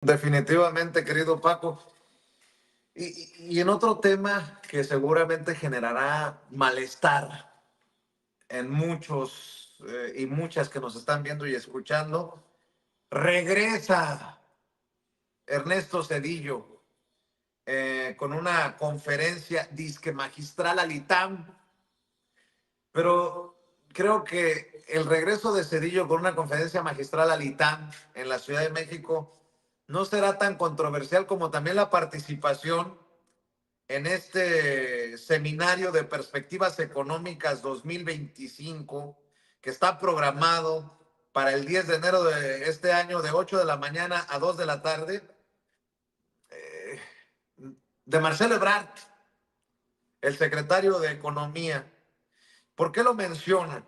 Definitivamente, querido Paco. Y en otro tema que seguramente generará malestar en muchos y muchas que nos están viendo y escuchando, regresa Ernesto Zedillo con una conferencia disque magistral al ITAM, pero creo que el regreso de Zedillo con una conferencia magistral al ITAM en la Ciudad de México no será tan controversial como también la participación en este seminario de perspectivas económicas 2025 que está programado para el 10 de enero de este año de 8 de la mañana a 2 de la tarde, de Marcelo Ebrard, el secretario de Economía. ¿Por qué lo mencionan?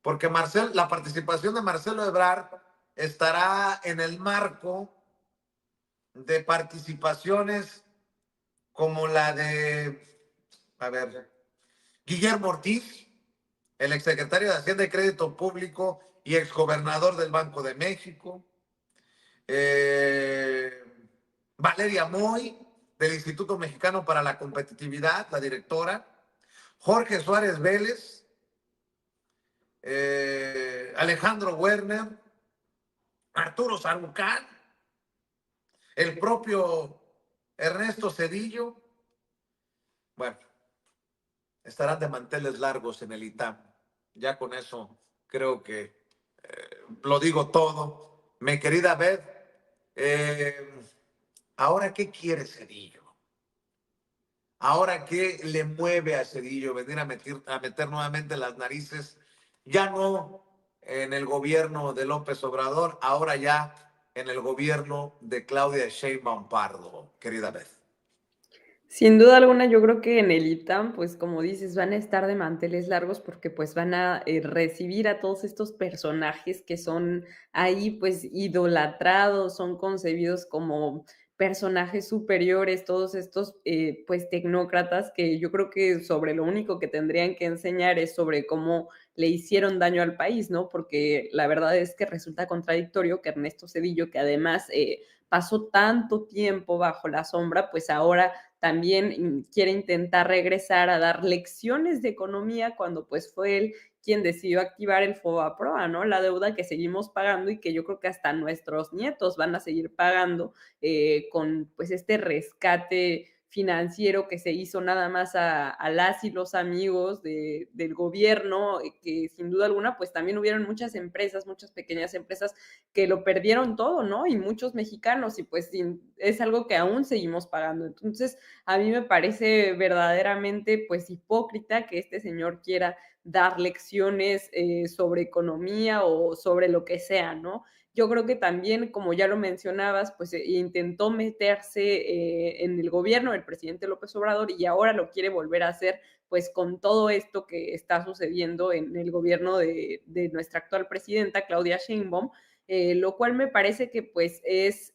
Porque la participación de Marcelo Ebrard estará en el marco de participaciones como la de, a ver, Guillermo Ortiz, el exsecretario de Hacienda y Crédito Público y exgobernador del Banco de México, eh, Valeria Moy, del Instituto Mexicano para la Competitividad, la directora, Jorge Suárez Vélez, Alejandro Werner, Arturo Sarucán, el propio Ernesto Zedillo. Bueno, estarán de manteles largos en el ITAM. Ya con eso creo que lo digo todo. Mi querida Beth, eh, ¿ahora qué quiere Cedillo? ¿Ahora qué le mueve a Cedillo venir a meter nuevamente las narices? Ya no en el gobierno de López Obrador, ahora ya en el gobierno de Claudia Sheinbaum Pardo, querida Beth. Sin duda alguna, yo creo que en el ITAM, pues, como dices, van a estar de manteles largos porque, pues, van a, recibir a todos estos personajes que son ahí, pues, idolatrados, son concebidos como personajes superiores, todos estos, pues, tecnócratas que yo creo que sobre lo único que tendrían que enseñar es sobre cómo le hicieron daño al país, ¿no? Porque la verdad es que resulta contradictorio que Ernesto Zedillo, que además, pasó tanto tiempo bajo la sombra, pues ahora también quiere intentar regresar a dar lecciones de economía cuando pues fue él quien decidió activar el FOBAPROA, ¿no? La deuda que seguimos pagando y que yo creo que hasta nuestros nietos van a seguir pagando con pues este rescate financiero que se hizo nada más a las y los amigos del gobierno, que sin duda alguna, pues también hubieron muchas empresas, muchas pequeñas empresas que lo perdieron todo, ¿no? Y muchos mexicanos, y pues es algo que aún seguimos pagando. Entonces, a mí me parece verdaderamente, pues, hipócrita que este señor quiera dar lecciones sobre economía o sobre lo que sea, ¿no? Yo creo que también, como ya lo mencionabas, pues intentó meterse en el gobierno del presidente López Obrador y ahora lo quiere volver a hacer, pues con todo esto que está sucediendo en el gobierno de nuestra actual presidenta, Claudia Sheinbaum, lo cual me parece que pues es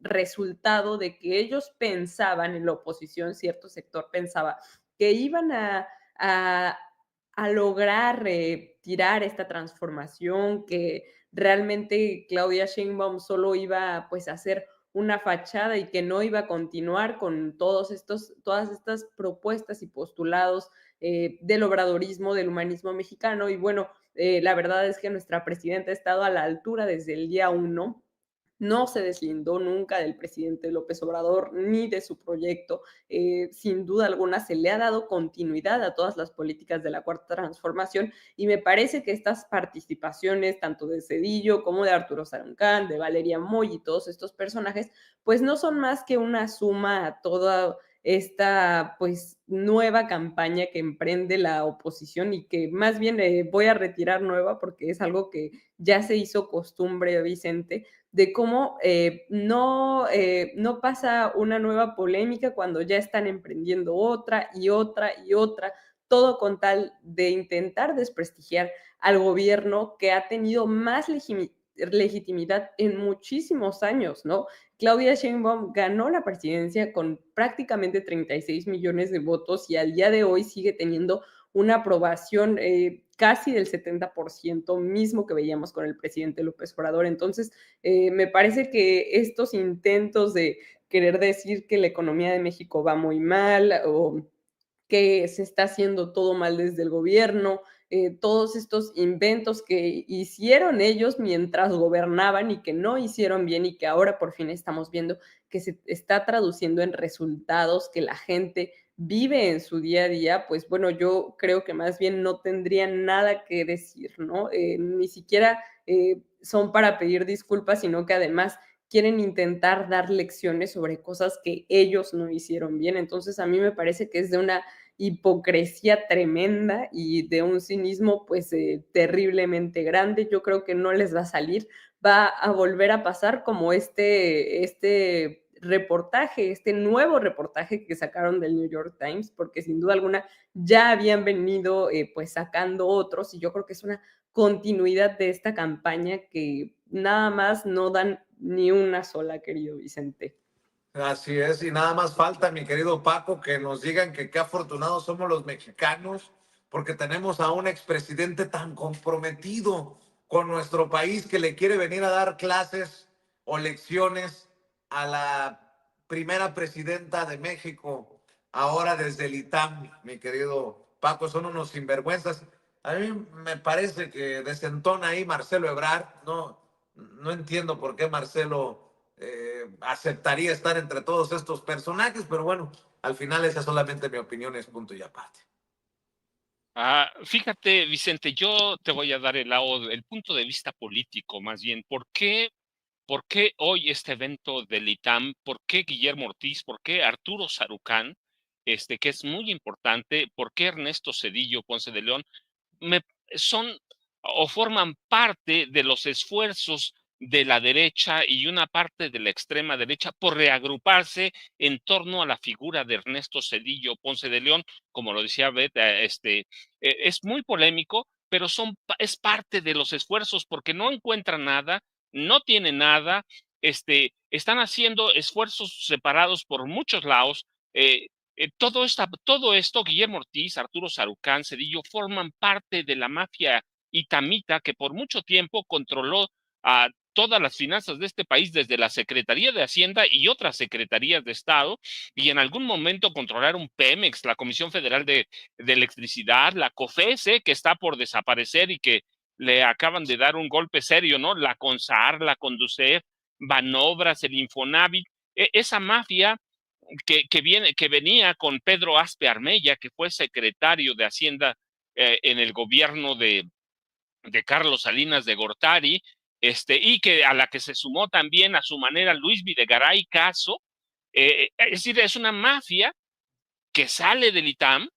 resultado de que ellos pensaban en la oposición, cierto sector pensaba que iban a, a lograr tirar esta transformación, que realmente Claudia Sheinbaum solo iba pues a hacer una fachada y que no iba a continuar con todas estas propuestas y postulados del obradorismo, del humanismo mexicano. Y bueno, la verdad es que nuestra presidenta ha estado a la altura desde el día uno, no se deslindó nunca del presidente López Obrador ni de su proyecto. Sin duda alguna se le ha dado continuidad a todas las políticas de la Cuarta Transformación y me parece que estas participaciones, tanto de Cedillo como de Arturo Sarucán, de Valeria Moy y todos estos personajes, pues no son más que una suma a toda esta pues nueva campaña que emprende la oposición y que más bien voy a retirar nueva porque es algo que ya se hizo costumbre, Vicente, de cómo no pasa una nueva polémica cuando ya están emprendiendo otra y otra y otra, todo con tal de intentar desprestigiar al gobierno que ha tenido más legitimidad en muchísimos años, ¿no? Claudia Sheinbaum ganó la presidencia con prácticamente 36 millones de votos y al día de hoy sigue teniendo una aprobación casi del 70%, mismo que veíamos con el presidente López Obrador. Entonces, me parece que estos intentos de querer decir que la economía de México va muy mal o que se está haciendo todo mal desde el gobierno, todos estos inventos que hicieron ellos mientras gobernaban y que no hicieron bien y que ahora por fin estamos viendo que se está traduciendo en resultados que la gente vive en su día a día, pues bueno, yo creo que más bien no tendrían nada que decir, ¿no? Ni siquiera son para pedir disculpas, sino que además quieren intentar dar lecciones sobre cosas que ellos no hicieron bien. Entonces, a mí me parece que es de una hipocresía tremenda y de un cinismo pues terriblemente grande. Yo creo que no les va a salir, va a volver a pasar como este reportaje, este nuevo reportaje que sacaron del New York Times, porque sin duda alguna ya habían venido pues sacando otros y yo creo que es una continuidad de esta campaña que nada más no dan ni una sola, querido Vicente. Así es, y nada más falta, mi querido Paco, que nos digan que qué afortunados somos los mexicanos, porque tenemos a un expresidente tan comprometido con nuestro país que le quiere venir a dar clases o lecciones a la primera presidenta de México, ahora desde el ITAM, mi querido Paco, son unos sinvergüenzas. A mí me parece que desentona ahí Marcelo Ebrard, no entiendo por qué Marcelo aceptaría estar entre todos estos personajes, pero bueno, al final esa solamente mi opinión es punto y aparte. Fíjate, Vicente, yo te voy a dar el punto de vista político, más bien. ¿Por qué hoy este evento del ITAM? ¿Por qué Guillermo Ortiz? ¿Por qué Arturo Sarucán? Que es muy importante. ¿Por qué Ernesto Zedillo Ponce de León? me, son o forman parte de los esfuerzos de la derecha y una parte de la extrema derecha por reagruparse en torno a la figura de Ernesto Zedillo Ponce de León, como lo decía Beth, es muy polémico, pero es parte de los esfuerzos porque no encuentran nada, no tienen nada, están haciendo esfuerzos separados por muchos lados. Todo esto, Guillermo Ortiz, Arturo Sarucán, Cedillo, forman parte de la mafia itamita que por mucho tiempo controló a todas las finanzas de este país desde la Secretaría de Hacienda y otras secretarías de Estado, y en algún momento controlaron Pemex, la Comisión Federal de Electricidad, la COFESE, que está por desaparecer y que le acaban de dar un golpe serio, ¿no? La CONSAR, la CONDUCEF, Banobras, el Infonavit, esa mafia que venía con Pedro Aspe Armella, que fue secretario de Hacienda en el gobierno de Carlos Salinas de Gortari, y que a la que se sumó también a su manera Luis Videgaray Caso. Es decir, es una mafia que sale del ITAM,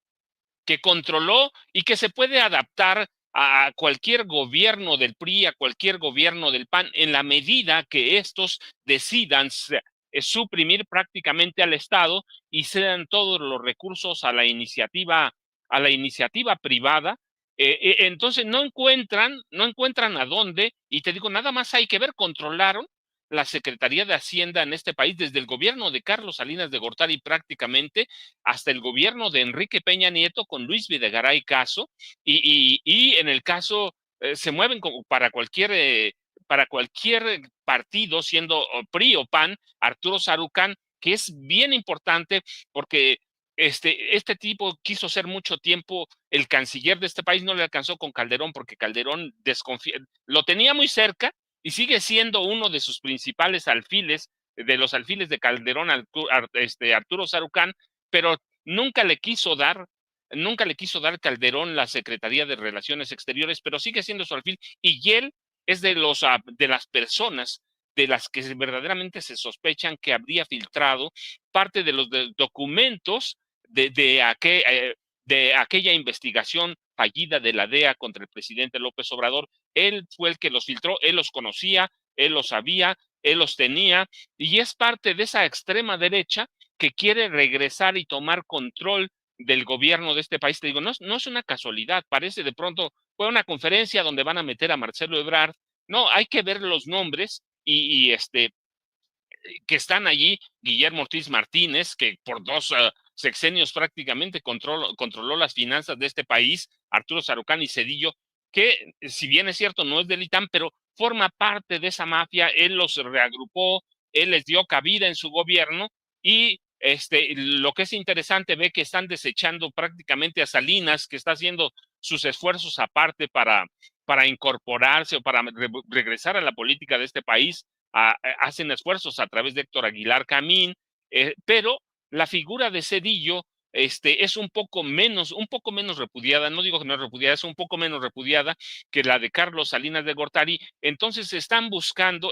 que controló y que se puede adaptar a cualquier gobierno del PRI, a cualquier gobierno del PAN, en la medida que estos decidan suprimir prácticamente al Estado y cedan todos los recursos a la iniciativa privada. Entonces no encuentran a dónde, y te digo, nada más hay que ver, controlaron la Secretaría de Hacienda en este país desde el gobierno de Carlos Salinas de Gortari prácticamente hasta el gobierno de Enrique Peña Nieto con Luis Videgaray Caso, y en el caso se mueven como para cualquier partido, siendo PRI o PAN, Arturo Sarucán, que es bien importante porque este tipo quiso ser mucho tiempo el canciller de este país, no le alcanzó con Calderón porque Calderón lo tenía muy cerca y sigue siendo uno de sus principales alfiles, de los alfiles de Calderón, Arturo Sarucán, pero nunca le quiso dar Calderón la Secretaría de Relaciones Exteriores, pero sigue siendo su alfil, y él es de las personas de las que verdaderamente se sospechan que habría filtrado parte de los documentos de aquella investigación fallida de la DEA contra el presidente López Obrador. Él fue el que los filtró, él los conocía, él los sabía, él los tenía, y es parte de esa extrema derecha que quiere regresar y tomar control del gobierno de este país. Te digo, no es una casualidad, parece de pronto, fue una conferencia donde van a meter a Marcelo Ebrard. No, hay que ver los nombres que están allí, Guillermo Ortiz Martínez, que por sexenios prácticamente controló las finanzas de este país, Arturo Sarucán y Zedillo, que si bien es cierto no es del ITAM, pero forma parte de esa mafia. Él los reagrupó, él les dio cabida en su gobierno y lo que es interesante, ve que están desechando prácticamente a Salinas, que está haciendo sus esfuerzos aparte para incorporarse o para regresar a la política de este país. Hacen esfuerzos a través de Héctor Aguilar Camín, pero la figura de Zedillo es un poco menos repudiada, no digo que no es repudiada, es un poco menos repudiada que la de Carlos Salinas de Gortari. Entonces están buscando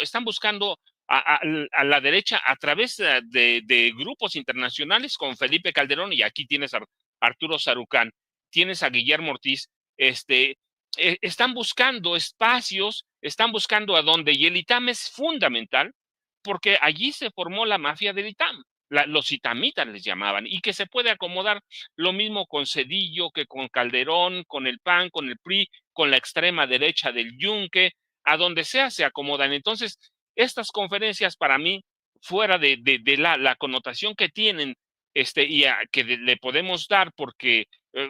a la derecha a través de grupos internacionales con Felipe Calderón, y aquí tienes a Arturo Sarucán, tienes a Guillermo Ortiz, están buscando espacios, están buscando a dónde, y el ITAM es fundamental porque allí se formó la mafia del ITAM. Los itamitas les llamaban, y que se puede acomodar lo mismo con Zedillo que con Calderón, con el PAN, con el PRI, con la extrema derecha del Yunque, a donde sea se acomodan. Entonces, estas conferencias para mí, fuera de la connotación que tienen, que le podemos dar porque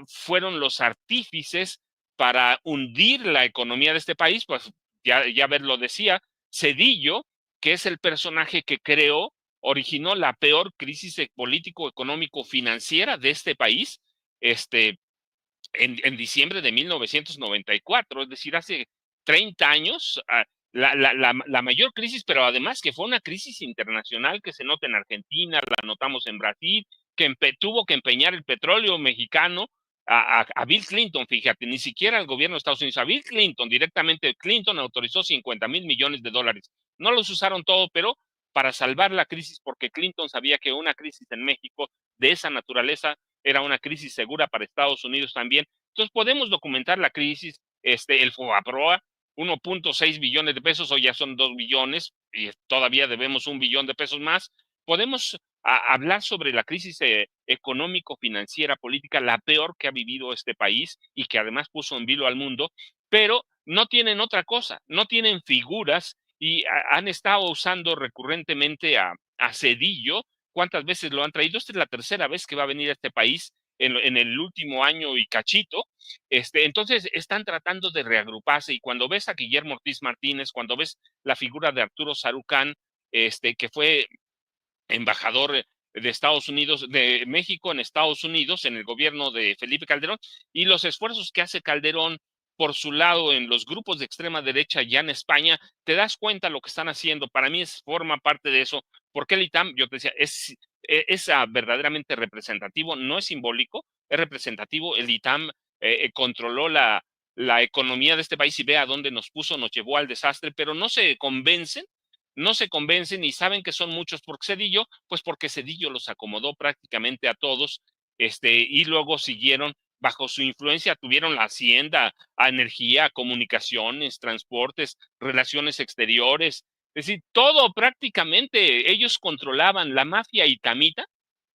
fueron los artífices para hundir la economía de este país, pues ya ver lo decía, Zedillo, que es el personaje que originó la peor crisis político-económico-financiera de este país, en diciembre de 1994, es decir, hace 30 años, la mayor crisis, pero además que fue una crisis internacional que se nota en Argentina, la notamos en Brasil, que tuvo que empeñar el petróleo mexicano a Bill Clinton, fíjate, ni siquiera al gobierno de Estados Unidos, a Bill Clinton, directamente Clinton autorizó 50,000 millones de dólares. No los usaron todo, pero para salvar la crisis, porque Clinton sabía que una crisis en México de esa naturaleza era una crisis segura para Estados Unidos también. Entonces podemos documentar la crisis, el FOBAPROA, 1.6 billones de pesos, hoy ya son 2 billones y todavía debemos 1 billón de pesos más. Podemos hablar sobre la crisis económico-financiera, política, la peor que ha vivido este país y que además puso en vilo al mundo, pero no tienen otra cosa, no tienen figuras y han estado usando recurrentemente a Zedillo. ¿Cuántas veces lo han traído? Esta es la tercera vez que va a venir a este país en el último año y cachito. Entonces están tratando de reagruparse, y cuando ves a Guillermo Ortiz Martínez, cuando ves la figura de Arturo Sarucán, que fue embajador de Estados Unidos, de México en Estados Unidos, en el gobierno de Felipe Calderón, y los esfuerzos que hace Calderón por su lado en los grupos de extrema derecha ya en España, te das cuenta lo que están haciendo. Para mí forma parte de eso, porque el ITAM, yo te decía, es verdaderamente representativo, no es simbólico, es representativo. El ITAM controló la economía de este país, y ve a dónde nos puso, nos llevó al desastre, pero no se convencen y saben que son muchos por Zedillo, pues porque Zedillo los acomodó prácticamente a todos, y luego siguieron bajo su influencia, tuvieron la hacienda, a energía, comunicaciones, transportes, relaciones exteriores, es decir, todo prácticamente ellos controlaban. La mafia itamita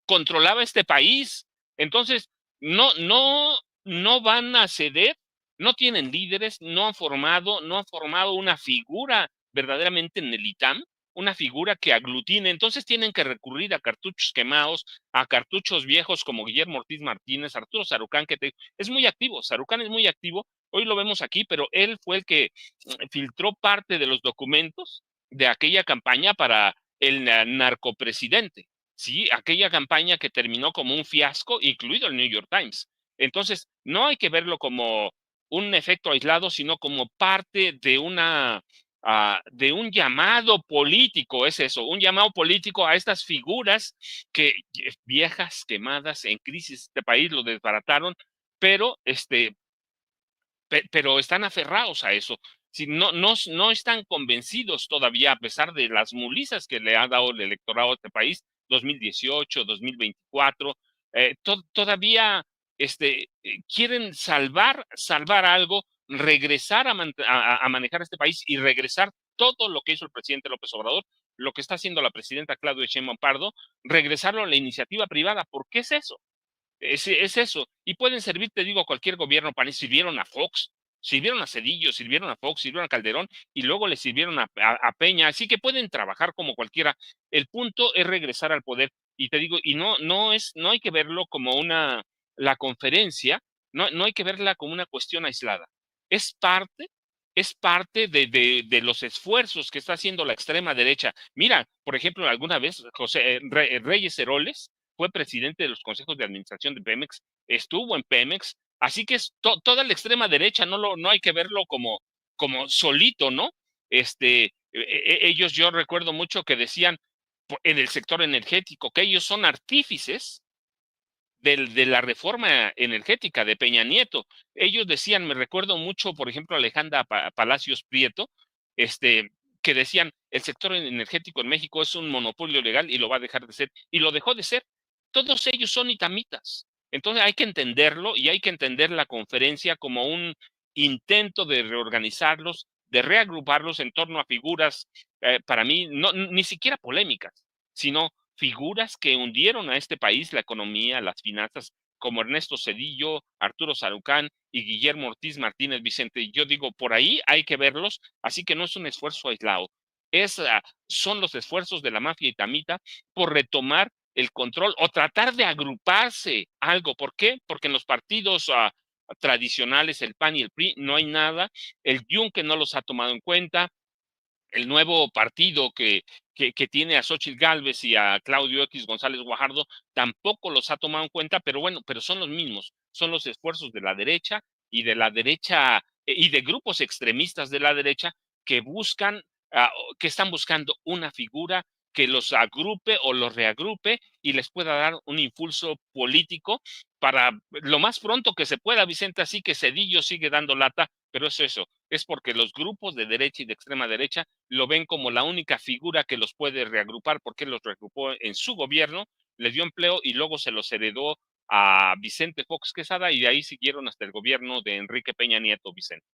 controlaba este país. Entonces, no van a ceder, no tienen líderes, no han formado una figura verdaderamente en el ITAM, una figura que aglutine. Entonces tienen que recurrir a cartuchos quemados, a cartuchos viejos como Guillermo Ortiz Martínez, Arturo Sarucán, es muy activo. Sarucán es muy activo, hoy lo vemos aquí, pero él fue el que filtró parte de los documentos de aquella campaña para el narcopresidente. Sí, aquella campaña que terminó como un fiasco, incluido el New York Times. Entonces, no hay que verlo como un efecto aislado, sino como parte de de un llamado político. Es eso, un llamado político a estas figuras que viejas, quemadas, en crisis, este país lo desbarataron, pero pero están aferrados a eso. Si no están convencidos todavía, a pesar de las mulizas que le ha dado el electorado a este país, 2018, 2024, todavía quieren salvar algo, regresar a manejar este país y regresar todo lo que hizo el presidente López Obrador, lo que está haciendo la presidenta Claudia Sheinbaum Pardo, regresarlo a la iniciativa privada. ¿Por qué es eso? Es eso. Y pueden servir, te digo, a cualquier gobierno. Sirvieron a Fox, sirvieron a Zedillo, sirvieron a Fox, sirvieron a Calderón, y luego le sirvieron a Peña. Así que pueden trabajar como cualquiera. El punto es regresar al poder. y te digo, y no hay que verlo como la conferencia, no hay que verla como una cuestión aislada. Es parte, es parte de los esfuerzos que está haciendo la extrema derecha. Mira, por ejemplo, alguna vez Reyes Heroles fue presidente de los consejos de administración de Pemex, estuvo en Pemex, así que es toda la extrema derecha, no hay que verlo como solito, ¿no? Ellos, yo recuerdo mucho que decían en el sector energético que ellos son artífices de la reforma energética de Peña Nieto. Ellos decían, me recuerdo mucho, por ejemplo, Alejandra Palacios Prieto, que decían, el sector energético en México es un monopolio legal y lo va a dejar de ser, y lo dejó de ser. Todos ellos son itamitas. Entonces hay que entenderlo y hay que entender la conferencia como un intento de reorganizarlos, de reagruparlos en torno a figuras, para mí, ni siquiera polémicas, sino figuras que hundieron a este país, la economía, las finanzas, como Ernesto Zedillo, Arturo Sarucán y Guillermo Ortiz Martínez Vicente. Yo digo, por ahí hay que verlos, así que no es un esfuerzo aislado. Son los esfuerzos de la mafia itamita por retomar el control o tratar de agruparse algo. ¿Por qué? Porque en los partidos tradicionales, el PAN y el PRI, no hay nada. El Yunque no los ha tomado en cuenta. El nuevo partido que tiene a Xóchitl Gálvez y a Claudio X González Guajardo tampoco los ha tomado en cuenta, pero bueno, pero son los mismos, son los esfuerzos de la derecha y de grupos extremistas de la derecha que buscan, que están buscando una figura que los agrupe o los reagrupe y les pueda dar un impulso político para lo más pronto que se pueda, Vicente, así que Zedillo sigue dando lata, pero es eso, es porque los grupos de derecha y de extrema derecha lo ven como la única figura que los puede reagrupar, porque los reagrupó en su gobierno, les dio empleo y luego se los heredó a Vicente Fox Quesada y de ahí siguieron hasta el gobierno de Enrique Peña Nieto, Vicente.